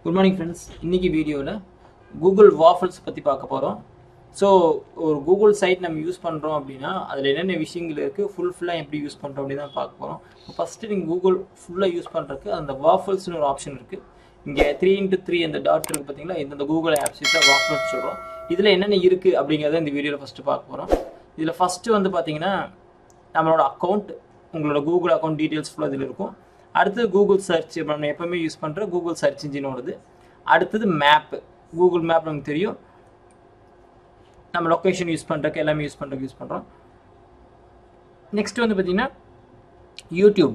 Good morning friends. இன்னைக்கு வீடியோல Google Waffles பத்தி பார்க்க போறோம். So ஒரு Google site நம்ம யூஸ் பண்றோம் அப்படினா அதுல என்னென்ன விஷயங்கள் இருக்கு ஃபுல்லா எப்படி யூஸ் பண்றோம் அப்படி தான் பார்க்க போறோம். ஃபர்ஸ்ட் நீங்க Google ஃபுல்லா யூஸ் பண்றதுக்கு அந்த Waffles னு ஒரு ஆப்ஷன் இருக்கு. இங்க 3x3 அந்த டாட் இருக்கு பாத்தீங்களா இந்த Google Apps தான் Waffles சொல்றோம். இதுல என்னென்ன இருக்கு அப்படிங்கறத இந்த வீடியோல ஃபர்ஸ்ட் பார்க்க போறோம். இதுல ஃபர்ஸ்ட் வந்து பாத்தீங்கன்னா நம்மளோட அக்கவுண்ட் உங்களோட Google அக்கவுண்ட் டீடைல்ஸ் ஃபுல்லா இதுல இருக்கும். அடுத்து Google சர்ச் நம்ம எப்பவுமே யூஸ் பண்ற Google சர்ச் இன்ஜின் ஓடுது. அடுத்து மேப் Google மேப் நமக்கு தெரியும். நம்ம லொகேஷன் யூஸ் பண்றதுக்கு எல்லாமே யூஸ் பண்றோம். நெக்ஸ்ட் வந்து பாத்தீங்கன்னா YouTube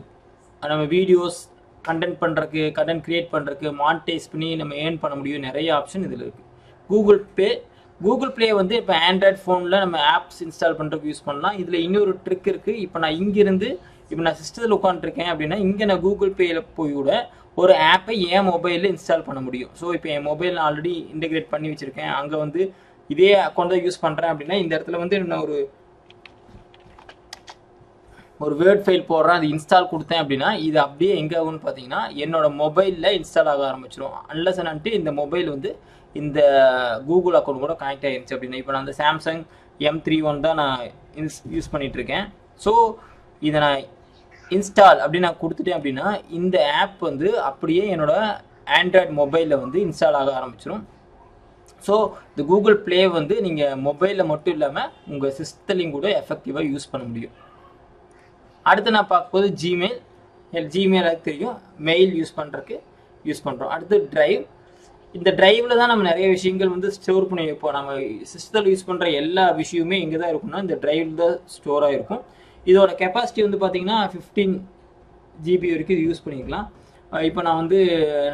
நம்ம வீடியோஸ் கண்டென்ட் பண்றதுக்கு கண்டென்ட் கிரியேட் பண்றதுக்கு மானிடைஸ் பண்ணி நம்ம ஏர்ன் பண்ண முடியும் நிறைய ஆப்ஷன் இதுல இருக்கு. Google Play வந்து இப்போ ஆண்ட்ராய்ட் ஃபோனில் நம்ம ஆப்ஸ் இன்ஸ்டால் பண்ணுறதுக்கு யூஸ் பண்ணலாம். இதில் இன்னொரு ட்ரிக் இருக்குது. இப்போ நான் இங்கிருந்து இப்போ நான் சிஸ்டத்தில் உட்காந்துருக்கேன் அப்படின்னா இங்கே நான் Google Payல போய் கூட ஒரு ஆப்பை என் மொபைலில் இன்ஸ்டால் பண்ண முடியும். ஸோ இப்போ என் மொபைல் நான் ஆல்ரெடி இன்டெகிரேட் பண்ணி வச்சுருக்கேன். அங்கே வந்து இதே அக்கௌண்ட் தான் யூஸ் பண்ணுறேன் அப்படின்னா இந்த இடத்துல வந்து நான் ஒரு வேர்ட் ஃபைல் போடுறேன், அது இன்ஸ்டால் கொடுத்தேன் அப்படின்னா இது அப்படியே எங்கே ஆகும்னு பார்த்தீங்கன்னா என்னோட மொபைலில் இன்ஸ்டால் ஆக ஆரம்பிச்சிடும். அன்லஸ் அண்ட் இந்த மொபைல் வந்து இந்த Google அக்கௌண்ட் கூட கனெக்ட் ஆகிருச்சு அப்படின்னா இப்போ நான் அந்த Samsung M31 தான் நான் யூஸ் பண்ணிட்டு இருக்கேன். ஸோ இதை நான் இன்ஸ்டால் அப்படின்னு நான் கொடுத்துட்டேன் அப்படின்னா இந்த ஆப் வந்து அப்படியே என்னோட ஆண்ட்ராய்டு மொபைலில் வந்து இன்ஸ்டால் ஆக ஆரம்பிச்சிடும். ஸோ இந்த Google Play வந்து நீங்கள் மொபைலில் மட்டும் இல்லாமல் உங்கள் சிஸ்டத்துலையும் கூட எஃபெக்டிவாக யூஸ் பண்ண முடியும். அடுத்து நான் பார்க்கும்போது ஜிமெயில் தெரியும், மெயில் யூஸ் பண்ணுறதுக்கு யூஸ் பண்ணுறோம். அடுத்து டிரைவ், இந்த டிரைவில் தான் நம்ம நிறைய விஷயங்கள் வந்து ஸ்டோர் பண்ணி வைப்போம். நம்ம சிஸ்டத்தில் யூஸ் பண்ணுற எல்லா விஷயமுமே எங்கே தான் இருக்கும்னா இந்த டிரைவில் தான் ஸ்டோராக இருக்கும். இதோட கெப்பாசிட்டி வந்து பார்த்தீங்கன்னா 15 GB வரைக்கும் இது யூஸ் பண்ணிக்கலாம். இப்போ நான் வந்து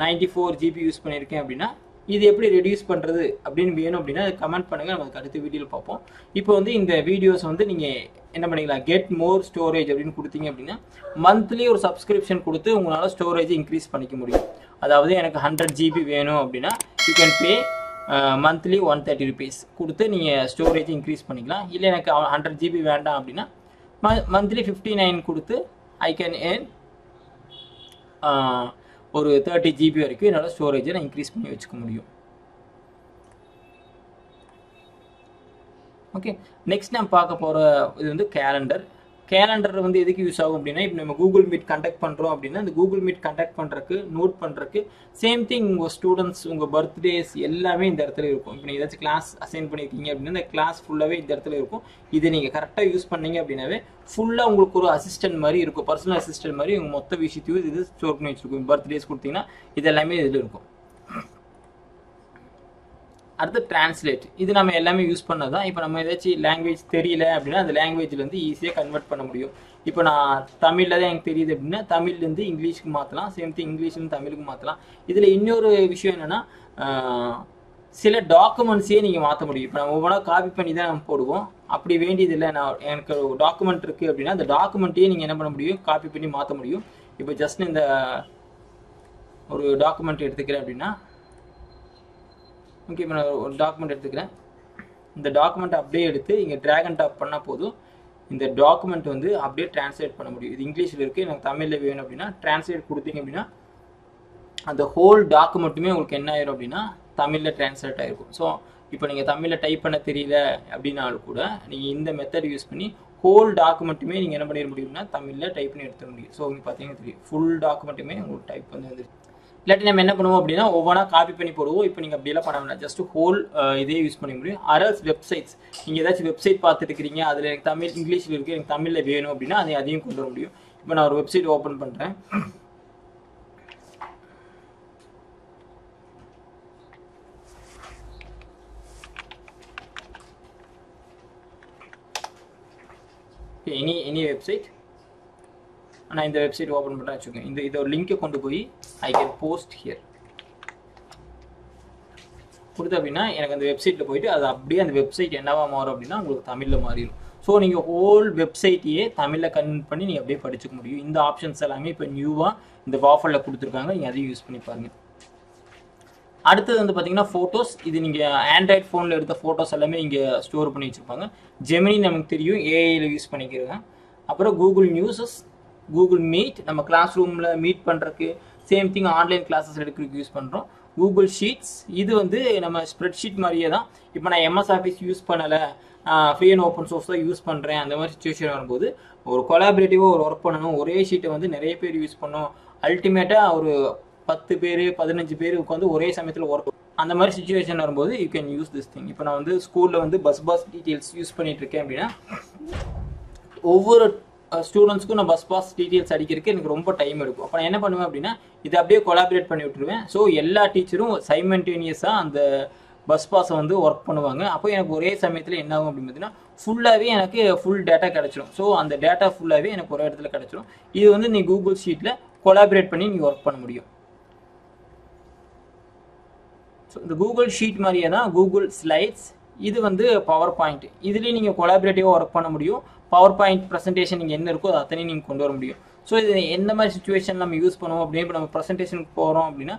94 GB யூஸ் பண்ணியிருக்கேன் அப்படின்னா இது எப்படி ரெடியூஸ் பண்ணுறது அப்படின்னு வேணும் அப்படின்னா அது கமெண்ட் பண்ணுங்கள், நம்ம அடுத்த வீடியோவில் பார்ப்போம். இப்போ வந்து இந்த வீடியோஸ் வந்து நீங்கள் என்ன பண்ணிக்கலாம், கெட் மோர் ஸ்டோரேஜ் அப்படின்னு கொடுத்தீங்க அப்படின்னா மந்த்லி ஒரு சப்ஸ்கிரிப்ஷன் கொடுத்து உங்களால் ஸ்டோரேஜ் இன்க்ரீஸ் பண்ணிக்க முடியும். அதாவது எனக்கு 100 GB வேணும் அப்படின்னா you can pay monthly 130 rupees கொடுத்து நீங்கள் ஸ்டோரேஜ் இன்க்ரீஸ் பண்ணிக்கலாம். இல்லை எனக்கு 100 GB வேண்டாம் அப்படின்னா மந்த்லி 59 கொடுத்து ஐ கேன் ஏர்ன் ஒரு 30 GB வரைக்கும் என்னோட ஸ்டோரேஜை நான் இன்க்ரீஸ் பண்ணி வச்சுக்க முடியும். ஓகே, நெக்ஸ்ட் நான் பார்க்க போகிற இது வந்து கேலண்டர் வந்து எதுக்கு யூஸ் ஆகும் அப்படின்னா இப்போ நம்ம Google Meet கண்டக்ட் பண்ணுறோம் அப்படின்னா இந்த Google Meet கண்டக்ட் பண்ணுறதுக்கு நோட் பண்ணுறதுக்கு சேம் திங் உங்கள் ஸ்டூடெண்ட்ஸ் உங்கள் பர்த்டேஸ் எல்லாமே இந்த இடத்துல இருக்கும். இப்போ நீங்கள் ஏதாச்சும் கிளாஸ் அசைன் பண்ணியிருக்கீங்க அப்படின்னா இந்த கிளாஸ் ஃபுல்லாகவே இந்த இடத்துல இருக்கும். இதை நீங்கள் கரெக்டாக யூஸ் பண்ணீங்க அப்படின்னாவே ஃபுல்லாக உங்களுக்கு ஒரு அசிஸ்டன்ட் மாதிரி இருக்கும், பர்சனல் அசிஸ்டன்ட் மாதிரி உங்கள் மொத்த விஷயத்தையும் இது ஸ்டோர் பண்ணி வச்சுருக்கும். பர்த்டேஸ் கொடுத்தீங்கன்னா இது எல்லாமே இதில் இருக்கும். அடுத்து டிரான்ஸ்லேட், இது நம்ம எல்லாமே யூஸ் பண்ணது தான். இப்போ நம்ம ஏதாச்சும் லாங்குவேஜ் தெரியல அப்படின்னா அந்த லாங்குவேஜ்லேருந்து ஈஸியாக கன்வெர்ட் பண்ண முடியும். இப்போ நான் தமிழில் தான் எனக்கு தெரியுது அப்படின்னா தமிழ்லேருந்து இங்கிலீஷ்க்கு மாற்றலாம், சேம் திங் இங்கிலீஷ்லேருந்து தமிழுக்கு மாற்றலாம். இதில் இன்னொரு விஷயம் என்னென்னா சில டாக்குமெண்ட்ஸையே நீங்கள் மாற்ற முடியும். இப்போ நம்ம ஒவ்வொன்றா காப்பி பண்ணி தான் நம்ம போடுவோம், அப்படி வேண்டியதில்லை. எனக்கு ஒரு டாக்குமெண்ட் இருக்குது அப்படின்னா அந்த டாக்குமெண்ட்டையே நீங்கள் என்ன பண்ண முடியும், காப்பி பண்ணி மாற்ற முடியும். இப்போ ஜஸ்ட் இந்த ஒரு டாக்குமெண்ட் எடுத்துக்கிறேன் அப்படின்னா ஓகே, இப்போ நான் ஒரு டாக்குமெண்ட் எடுத்துக்கிறேன். இந்த டாக்குமெண்ட் அப்படியே எடுத்து இங்கே ட்ராக் அண்ட் டாப் பண்ணால் போதும், இந்த டாக்குமெண்ட் வந்து அப்படியே டிரான்ஸ்லேட் பண்ண முடியும். இது இங்கிலீஷில் இருக்குது, எனக்கு தமிழில் வேணும் அப்படின்னா டிரான்ஸ்லேட் கொடுத்தீங்க அப்படின்னா அந்த ஹோல் டாக்குமெண்ட்டுமே உங்களுக்கு என்ன ஆயிரும் அப்படின்னா தமிழில் டிரான்ஸ்லேட் ஆகிருக்கும். ஸோ இப்போ நீங்கள் தமிழில் டைப் பண்ண தெரியல அப்படின்னாலும் கூட நீங்கள் இந்த மெத்தட் யூஸ் பண்ணி ஹோல் டாக்குமெண்ட்டுமே நீங்கள் என்ன பண்ணிட முடியும்னா தமிழில் டைப் பண்ணி எடுத்துட முடியும். ஸோ உங்களுக்கு பார்த்தீங்கன்னா தெரியும் ஃபுல் டாக்குமெண்ட்டுமே உங்களுக்கு டைப் பண்ணி வந்துருக்கு. இல்லாட்டி நம்ம என்ன பண்ணுவோம் அப்படின்னா ஒவ்வொன்றா காப்பி பண்ணி போடுவோம். இப்போ நீங்கள் அப்படியெல்லாம் பண்ண வேண்டாம், ஜஸ்ட் ஹோல் இதே யூஸ் பண்ண முடியும். அரல்ஸ் வெப்சைட்ஸ், நீங்கள் ஏதாச்சும் வெப்சைட் பார்த்துட்டு இருக்கிறீங்க, அதில் எனக்கு தமிழ் இங்கிலீஷில் இருக்குது, எனக்கு தமிழில் வேணும் அப்படின்னா அதையும் கொண்டு வர முடியும். இப்போ நான் ஒரு வெப்சைட் ஓப்பன் பண்ணுறேன். எனி வெப்சைட் நான் இந்த வெப்சைட் ஓப்பன் பண்ணுறேன் வச்சுக்கோங்க. இந்த ஒரு லிங்கை கொண்டு போய் ஐ கேன் போஸ்ட் ஹியர் கொடுத்து அப்படின்னா எனக்கு அந்த வெப்சைட்டில் போயிட்டு அது அப்படியே அந்த வெப்சைட் என்னவா மாறும் அப்படின்னா உங்களுக்கு தமிழில் மாறிடும். ஸோ நீங்கள் ஹோல் வெப்சைட்டையே தமிழில் கன்வெர்ட் பண்ணி நீங்கள் அப்படியே படிச்சுக்க முடியும். இந்த ஆப்ஷன்ஸ் எல்லாமே இப்போ நியூவாக இந்த வாஃபலில் கொடுத்துருக்காங்க, நீங்கள் அதையும் யூஸ் பண்ணி பாருங்கள். அடுத்தது வந்து பார்த்தீங்கன்னா ஃபோட்டோஸ், இது நீங்கள் ஆண்ட்ராய்ட் ஃபோனில் எடுத்த ஃபோட்டோஸ் எல்லாமே இங்கே ஸ்டோர் பண்ணி வச்சுருப்பாங்க. ஜெமினி நமக்கு தெரியும், ஏஐயில் யூஸ் பண்ணிக்கிறேன். அப்புறம் கூகுள் நியூஸஸ், Google Meet நம்ம கிளாஸ் ரூமில் மீட் பண்ணுறதுக்கு சேம் திங் ஆன்லைன் கிளாஸஸ் எடுக்கிறதுக்கு யூஸ் பண்ணுறோம். கூகுள் ஷீட்ஸ் இது வந்து நம்ம ஸ்ப்ரெட் ஷீட் மாதிரியே தான். இப்போ நான் எம்எஸ் ஆஃபீஸ் யூஸ் பண்ணலை, ஃப்ரீ அண்ட் ஓப்பன் சோர்ஸ் தான் யூஸ் பண்ணுறேன், அந்த மாதிரி சுச்சுவேஷன் வரும்போது ஒரு கொலாபரேட்டிவாக ஒரு ஒர்க் பண்ணணும், ஒரே ஷீட்டை வந்து நிறைய பேர் யூஸ் பண்ணணும், அல்டிமேட்டாக ஒரு 10 பேர் 15 பேர் உட்காந்து ஒரே சமயத்தில் ஒர்க், அந்த மாதிரி சுச்சுவேஷன் வரும்போது you can use this thing. இப்போ நான் வந்து ஸ்கூலில் வந்து பஸ் டீட்டெயில்ஸ் யூஸ் பண்ணிட்டு இருக்கேன் அப்படின்னா ஒவ்வொரு ஸ்டூடெண்ட்ஸ்க்கும் நான் பஸ் டீட்டெயில்ஸ் அடிக்கிறதுக்கு எனக்கு ரொம்ப டைம் எடுக்கும். அப்போ நான் என்ன பண்ணுவேன் அப்படின்னா இதை அப்படியே கொலாபரேட் பண்ணி விட்டுருவேன். ஸோ எல்லா டீச்சரும் சைமல்டேனியஸாக அந்த பஸ் பாஸை வந்து ஒர்க் பண்ணுவாங்க. அப்போ எனக்கு ஒரே சமயத்தில் என்ன ஆகும் அப்படின்னு பார்த்தீங்கன்னா ஃபுல்லாகவே எனக்கு ஃபுல் டேட்டா கிடச்சிடும். ஸோ அந்த டேட்டா ஃபுல்லாகவே எனக்கு ஒரு இடத்துல கிடச்சிடும். இது வந்து நீ கூகுள் ஷீட்டில் கொலாபரேட் பண்ணி நீங்கள் ஒர்க் பண்ண முடியும். ஸோ இந்த கூகுள் ஷீட் மாதிரியே தான் கூகுள் ஸ்லைட்ஸ். இது வந்து பவர் பாயிண்ட். இதுலேயும் நீங்கள் கொலாபரேட்டிவாக ஒர்க் பண்ண முடியும். பவர் பாயிண்ட் ப்ரெசன்டேஷன் நீங்கள் என்ன இருக்கோ அது அத்தனையும் நீங்கள் கொண்டு வர முடியும். ஸோ இது எந்த மாதிரி சுச்சுவேஷன் நம்ம யூஸ் பண்ணுவோம் அப்படின்னு இப்போ நம்ம ப்ரெசன்டேஷனுக்கு போகிறோம் அப்படின்னா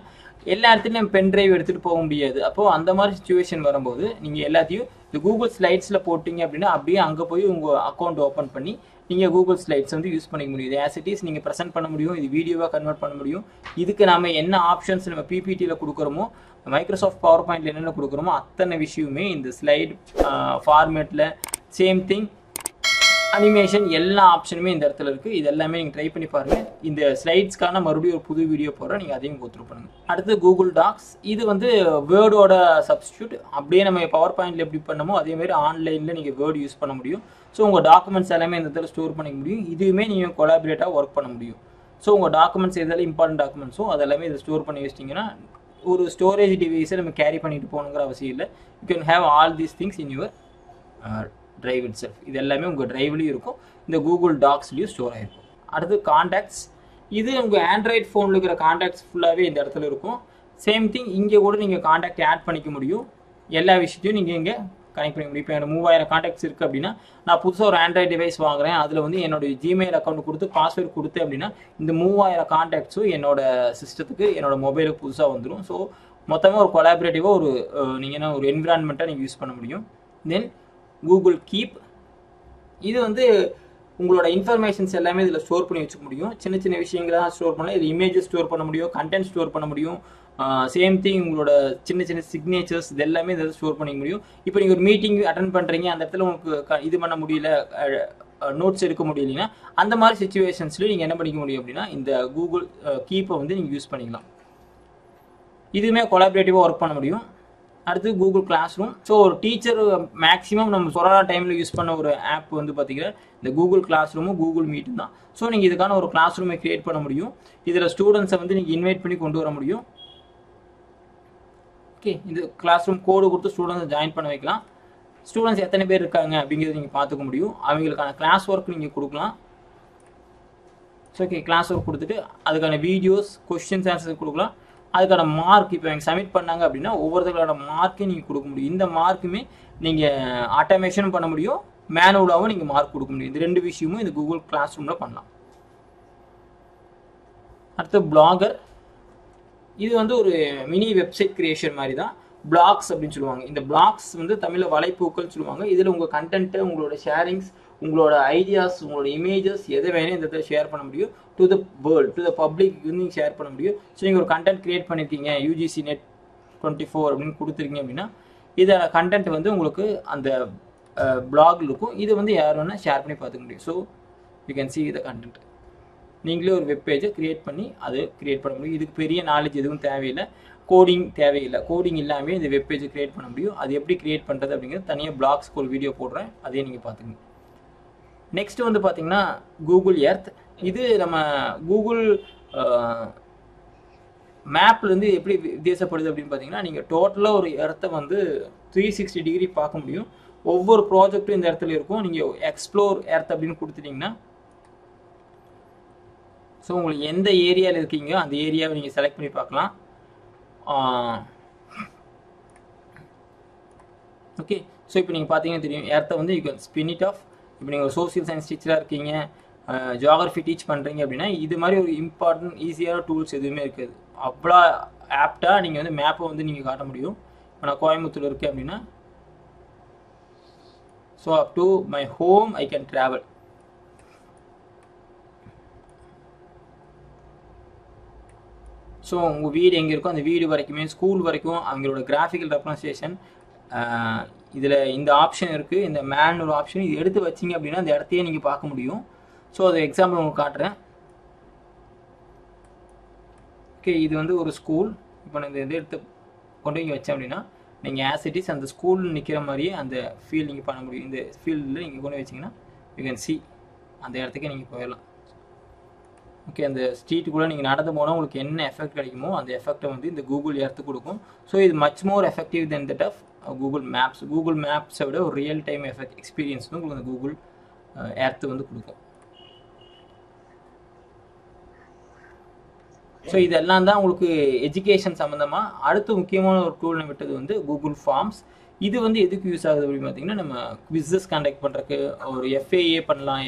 எல்லா இடத்துலையும் நம்ம பென் ட்ரைவ் எடுத்துகிட்டு போக முடியாது. அப்போது அந்த மாதிரி சுச்சுவேஷன் வரும்போது நீங்கள் எல்லாத்தையும் இந்த கூகுள் ஸ்லைட்ஸில் போட்டிங்க அப்படின்னா அப்படியே அங்கே போய் உங்கள் அக்கௌண்ட் ஓப்பன் பண்ணி நீங்கள் கூகுள் ஸ்லைட்ஸ் வந்து யூஸ் பண்ணிக்க முடியும். இது ஆஸ் இட் இஸ் நீங்கள் ப்ரெசென்ட் பண்ண முடியும், இது வீடியோவாக கன்வெர்ட் பண்ண முடியும். இதுக்கு நம்ம என்ன ஆப்ஷன்ஸ் நம்ம பிபிடியில் கொடுக்குறோமோ, மைக்ரோசாஃப்ட் பவர் பாயிண்டில் என்னென்ன கொடுக்குறோமோ அத்தனை விஷயமே இந்த ஸ்லைட் ஃபார்மேட்டில் சேம் திங் அனிமேஷன் எல்லா ஆப்ஷனுமே இந்த இடத்துல இருக்குது. இது எல்லாமே நீங்கள் ட்ரை பண்ணி பாருங்கள். இந்த ஸ்லைட்ஸ்க்கான மறுபடியும் ஒரு புது வீடியோ போடுறேன், நீங்கள் அதையும் கோத்ரூ பண்ணுங்கள். அடுத்து கூகுள் டாக்ஸ். இது வந்து வேர்டோட சப்ஸ்டியூட். அப்படியே நம்ம பவர் பாயிண்டில் எப்படி பண்ணமோ அதேமாதிரி ஆன்லைனில் நீங்கள் வேர்டு யூஸ் பண்ண முடியும். ஸோ உங்கள் டாக்குமெண்ட்ஸ் எல்லாமே இந்த இடத்துல ஸ்டோர் பண்ணிக்க முடியும். இதுவுமே நீங்கள் கொலாபரேட்டாக ஒர்க் பண்ண முடியும். ஸோ உங்கள் டாக்குமெண்ட்ஸ் எதாலும் இம்பார்ட்டன்ட் டாக்குமெண்ட்ஸோ அதெல்லாமே இதை ஸ்டோர் பண்ணி வச்சிட்டிங்கன்னா ஒரு ஸ்டோரேஜ் டிவைஸை நம்ம கேரி பண்ணிட்டு போகணுங்கிற அவசியம் இல்லை. You can have all these things in your drive it self. இது எல்லாமே உங்கள் டிரைவ்லையும் இருக்கும், இந்த கூகுள் டாக்ஸ்லையும் ஸ்டோர் ஆகிருக்கும். அடுத்து கான்டாக்ட்ஸ். இது உங்கள் ஆண்ட்ராய்ட் ஃபோனில் இருக்கிற கான்டாக்ட்ஸ் ஃபுல்லாகவே இந்த இடத்துல இருக்கும். சேம் திங் இங்கே கூட நீங்கள் கான்டாக்ட் ஆட் பண்ணிக்க முடியும். எல்லா விஷயத்தையும் நீங்கள் இங்கே கனெக்ட் பண்ணிக்க முடியும். இப்போ எனக்கு 3000 கான்டாக்ட்ஸ் இருக்குது அப்படின்னா நான் புதுசாக ஒரு ஆண்ட்ராய்ட் டிவைஸ் வாங்குறேன், அதில் வந்து என்னோடய ஜிமெயில் அக்கௌண்ட் கொடுத்து பாஸ்வேர்டு கொடுத்தேன் அப்படின்னா இந்த 3000 கான்டாக்ட்ஸும் என்னோட சிஸ்டத்துக்கு என்னோடய மொபைலுக்கு புதுசாக வந்துடும். ஸோ மொத்தமாக ஒரு கொலாபரேட்டிவாக ஒரு நீங்கள் என்ன ஒரு என்விரான்மெண்ட்டாக நீங்கள் யூஸ் பண்ண முடியும். தென் கூகுள் கீப். இது வந்து உங்களோட இன்ஃபர்மேஷன்ஸ் எல்லாமே இதில் ஸ்டோர் பண்ணி வச்சுக்க முடியும். சின்ன சின்ன விஷயங்களாக ஸ்டோர் பண்ணலாம். இது இமேஜஸ் ஸ்டோர் பண்ண முடியும், கண்டென்ட் ஸ்டோர் பண்ண முடியும். சேம் திங் உங்களோட சின்ன சின்ன சிக்னேச்சர்ஸ் இது எல்லாமே இதில் ஸ்டோர் பண்ணிக்க முடியும். இப்போ நீங்கள் ஒரு மீட்டிங் அட்டன் பண்ணுறீங்க, அந்த இடத்துல உங்களுக்கு இது பண்ண முடியல, நோட்ஸ் எடுக்க முடியலைன்னா அந்த மாதிரி சுச்சுவேஷன்ஸ்லையும் நீங்கள் என்ன பண்ணிக்க முடியும் அப்படின்னா இந்த கூகுள் கீப்பை வந்து நீங்கள் யூஸ் பண்ணிக்கலாம். இதுவுமே கொலாபரேட்டிவாக ஒர்க் பண்ண முடியும். அடுத்து கூகுள் கிளாஸ் ரூம். ஸோ ஒரு டீச்சர் மேக்ஸிமம் நம்ம கொரோனா டைமில் யூஸ் பண்ண ஒரு ஆப் வந்து பார்த்தீங்கன்னா இந்த கூகுள் கிளாஸ் ரூமும் கூகுள் மீட்டும் தான். ஸோ நீங்கள் இதுக்கான ஒரு கிளாஸ் ரூமை க்ரியேட் பண்ண முடியும். இதில் ஸ்டூடெண்ட்ஸை வந்து நீங்கள் இன்வைட் பண்ணி கொண்டு வர முடியும். ஓகே, இது கிளாஸ் ரூம் கோடு கொடுத்து ஸ்டூடெண்ட்ஸை ஜாயின் பண்ண வைக்கலாம். ஸ்டூடெண்ட்ஸ் எத்தனை பேர் இருக்காங்க அப்படிங்கிறத நீங்கள் பார்த்துக்க முடியும். அவங்களுக்கான கிளாஸ் ஒர்க் நீங்கள் கொடுக்கலாம். ஸோ ஓகே, கிளாஸ் ஒர்க் கொடுத்துட்டு அதுக்கான வீடியோஸ் கொஸ்டின்ஸ் ஆன்சர்ஸ் கொடுக்கலாம். அதுக்கான மார்க் இப்போ எனக்கு சப்மிட் பண்ணாங்க அப்படின்னா ஒவ்வொருத்தரோட மார்க்கையும் நீங்கள் கொடுக்க முடியும். இந்த மார்க்குமே நீங்கள் ஆட்டோமேஷனும் பண்ண முடியும், மேனுவலாகவும் நீங்கள் மார்க் கொடுக்க முடியும். இந்த ரெண்டு விஷயமும் இந்த கூகுள் கிளாஸ் ரூமில் பண்ணலாம். அடுத்து பிளாகர். இது வந்து ஒரு மினி வெப்சைட் கிரியேஷன் மாதிரி தான். பிளாக்ஸ் அப்படின்னு சொல்லுவாங்க. இந்த பிளாக்ஸ் வந்து தமிழில் வலைப்பூக்கள் சொல்லுவாங்க. இதில் உங்கள் கண்டென்ட்டு, உங்களோட ஷேரிங்ஸ், உங்களோட ஐடியாஸ், உங்களோட இமேஜஸ் எதை வேணும் இந்த இடத்துல ஷேர் பண்ண முடியும். To the world, to the public வந்து நீங்கள் ஷேர் பண்ண முடியும். ஸோ நீங்கள் ஒரு கண்டென்ட் கிரியேட் பண்ணியிருக்கீங்க, யூஜிசி நெட் 24 அப்படின்னு கொடுத்துருக்கீங்க அப்படின்னா இதை கண்டென்ட் வந்து உங்களுக்கு அந்த பிளாகில் இருக்கும். இது வந்து யார் வேணால் ஷேர் பண்ணி பார்த்துக்க முடியும். So you can see the content. நீங்களே ஒரு வெப் பேஜை க்ரியேட் பண்ணி அது க்ரியேட் பண்ண முடியும். இதுக்கு பெரிய நாலேஜ் எதுவும் தேவையில்லை, கோடிங் தேவையில்லை. கோடிங் இல்லாமல் இந்த வெப் பேஜை க்ரியேட் பண்ண முடியும். அது எப்படி க்ரியேட் பண்ணுறது அப்படிங்கிறது தனியாக பிளாக்ஸ்க்கு ஒரு வீடியோ போடுறேன், அதையே நீங்கள் பார்த்துக்கங்க. நெக்ஸ்ட் வந்து பார்த்தீங்கன்னா கூகுள் எர்த். இது நம்ம கூகுள் மேப்லேருந்து எப்படி வித்தியாசப்படுது அப்படின்னு பார்த்தீங்கன்னா நீங்கள் டோட்டலாக ஒரு எர்த்தை வந்து 360 டிகிரி பார்க்க முடியும். ஒவ்வொரு ப்ராஜெக்ட்டும் இந்த இடத்துல இருக்கும். நீங்கள் எக்ஸ்ப்ளோர் எர்த் அப்படின்னு கொடுத்துட்டிங்கன்னா ஸோ உங்களுக்கு எந்த ஏரியாவில் இருக்கீங்க அந்த ஏரியாவை நீங்கள் செலக்ட் பண்ணி பார்க்கலாம். ஓகே, ஸோ இப்போ நீங்கள் பார்த்தீங்கன்னா தெரியும் எர்த்தை வந்து you can spin it of. இப்போ நீங்கள் ஒரு சோசியல் சயின்ஸ் டீச்சராக இருக்கீங்க, ஜியாகிரஃபி டீச் பண்ணுறீங்க அப்படின்னா இது மாதிரி ஒரு இம்பார்ட்டன்ட் ஈஸியான டூல்ஸ் எதுவுமே இருக்காது. அவ்வளோ ஆப்டாக நீங்கள் வந்து மேப்பை வந்து நீங்கள் காட்ட முடியும். இப்போ நான் கோயம்புத்தூர் இருக்கேன் அப்படின்னா so up to my home I can travel. So உங்கள் வீடு எங்கே இருக்கோ அந்த வீடு வரைக்குமே ஸ்கூல் வரைக்கும் அவங்களோட கிராஃபிக்கல் ரெப்ரசன்டேஷன் இதில் இந்த ஆப்ஷன் இருக்குது. இந்த மேன் ஒரு ஆப்ஷன், இது எடுத்து வச்சிங்க அப்படின்னா அந்த இடத்தையே நீங்கள் பார்க்க முடியும். ஸோ அது எக்ஸாம்பிள் உங்களுக்கு காட்டுறேன். ஓகே, இது வந்து ஒரு ஸ்கூல். இப்போ நான் இந்த எடுத்து கொண்டு இங்கே வச்சேன் அப்படின்னா நீங்கள் ஆஸ் இட் இஸ் அந்த ஸ்கூல் நிற்கிற மாதிரியே அந்த ஃபீல் நீங்கள் பண்ண முடியும். இந்த ஃபீல்டில் நீங்கள் கொண்டு வச்சிங்கன்னா யூ கேன் சி அந்த இடத்துக்கே நீங்கள் போயிடலாம். ஓகே, அந்த ஸ்ட்ரீட்டுக்குள்ளே நீங்கள் நடந்து போனால் உங்களுக்கு என்ன எஃபெக்ட் கிடைக்குமோ அந்த எஃபெக்டை வந்து இந்த கூகுள் எர்த்து கொடுக்கும். ஸோ இது much more effective then that of Google maps. Google மேப்ஸை விட ஒரு ரியல் டைம் எக்ஸ்பீரியன்ஸ் வந்து உங்களுக்கு அந்த கூகுள் எர்த்து வந்து கொடுக்கும். ஸோ இதெல்லாம் தான் உங்களுக்கு எஜுகேஷன் சம்மந்தமாக. அடுத்து முக்கியமான ஒரு டூல் விட்டது வந்து கூகுள் ஃபார்ம்ஸ். இது வந்து எதுக்கு யூஸ் ஆகுது அப்படின்னு பார்த்தீங்கன்னா, நம்ம குவிஸஸ் கண்டக்ட் பண்ணுறதுக்கு ஒரு FAA பண்ணலாம்,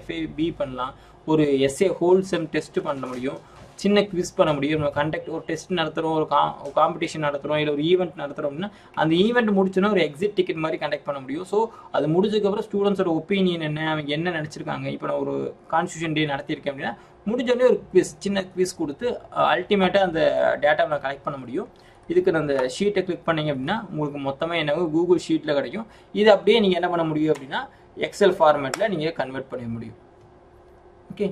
FAB பண்ணலாம், ஒரு SA ஹோல் செம் டெஸ்ட் பண்ண முடியும், சின்ன குவிஸ் பண்ண முடியும். நம்ம ஒரு டெஸ்ட் நடத்துகிறோம், ஒரு காம்படிஷன் நடத்துகிறோம், இல்லை ஒரு ஈவெண்ட் நடத்துகிறோம் அப்படின்னா அந்த ஈவெண்ட் முடிச்சோன்னா ஒரு எக்ஸிட் டிக்கெட் மாதிரி கண்டக்ட் பண்ண முடியும். ஸோ அது முடிஞ்சதுக்கப்புறம் ஸ்டூடெண்ட்ஸோட ஒப்பீனியன் என்ன, அவங்க என்ன நினச்சிருக்காங்க. இப்போ நான் ஒரு கான்ஸ்டியூஷன் டே நடத்தியிருக்கேன் அப்படின்னா முடிஞ்சோடனே ஒரு சின்ன குவிஸ் கொடுத்து அல்டிமேட்டாக அந்த டேட்டாவை நான் கலெக்ட் பண்ண முடியும். இதுக்கு நான் அந்த ஷீட்டை கிளிக் பண்ணிங்க அப்படின்னா உங்களுக்கு மொத்தமாக என்ன கூகுள் ஷீட்டில் கிடைக்கும். இது அப்படியே நீங்கள் என்ன பண்ண முடியும் அப்படின்னா எக்ஸல் ஃபார்மேட்டில் நீங்கள் கன்வெர்ட் பண்ண முடியும். ஓகே,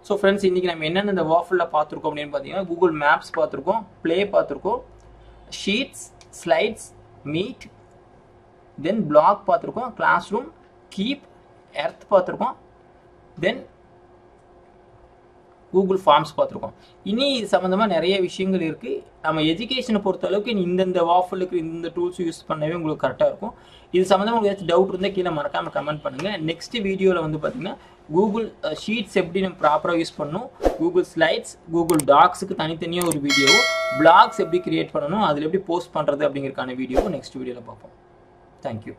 ஸோ ஃப்ரெண்ட்ஸ், இன்றைக்கி நம்ம என்னென்ன இந்த வாஃபிளில் பார்த்துருக்கோம் அப்படின்னு பார்த்தீங்கன்னா கூகுள் மேப்ஸ் பார்த்துருக்கோம், ப்ளே பார்த்துருக்கோம், sheets, slides, meet, then black பார்த்துருக்கோம், கிளாஸ் ரூம், கீப், எர்த் பார்த்துருக்கோம், தென் கூகுள் ஃபார்ம்ஸ் பார்த்துருக்கோம். இனி இது சம்மந்தமாக நிறைய விஷயங்கள் இருக்குது. நம்ம எஜுகேஷனை பொறுத்த அளவுக்கு இந்தந்த வாஃபிலுக்கு இந்த டூல்ஸ் யூஸ் பண்ணவே உங்களுக்கு கரெக்டாக இருக்கும். இது சம்மந்தமாக உங்களுக்கு ஏதாச்சும் டவுட் இருந்தால் கீழே மறக்காமல் கமெண்ட் பண்ணுங்கள். நெக்ஸ்ட் வீடியோவில் வந்து பார்த்தீங்கன்னா கூகுள் ஷீட்ஸ் எப்படி நம்ம ப்ராப்பராக யூஸ் பண்ணணும், கூகுள் ஸ்லைட்ஸ், கூகுள் டாக்ஸுக்கு தனித்தனியாக ஒரு வீடியோ, பிளாக்ஸ் எப்படி கிரியேட் பண்ணணும், அதில் எப்படி போஸ்ட் பண்ணுறது அப்படிங்கிறதுக்கான வீடியோவும் நெக்ஸ்ட் வீடியோவில் பார்ப்போம். தேங்க்யூ.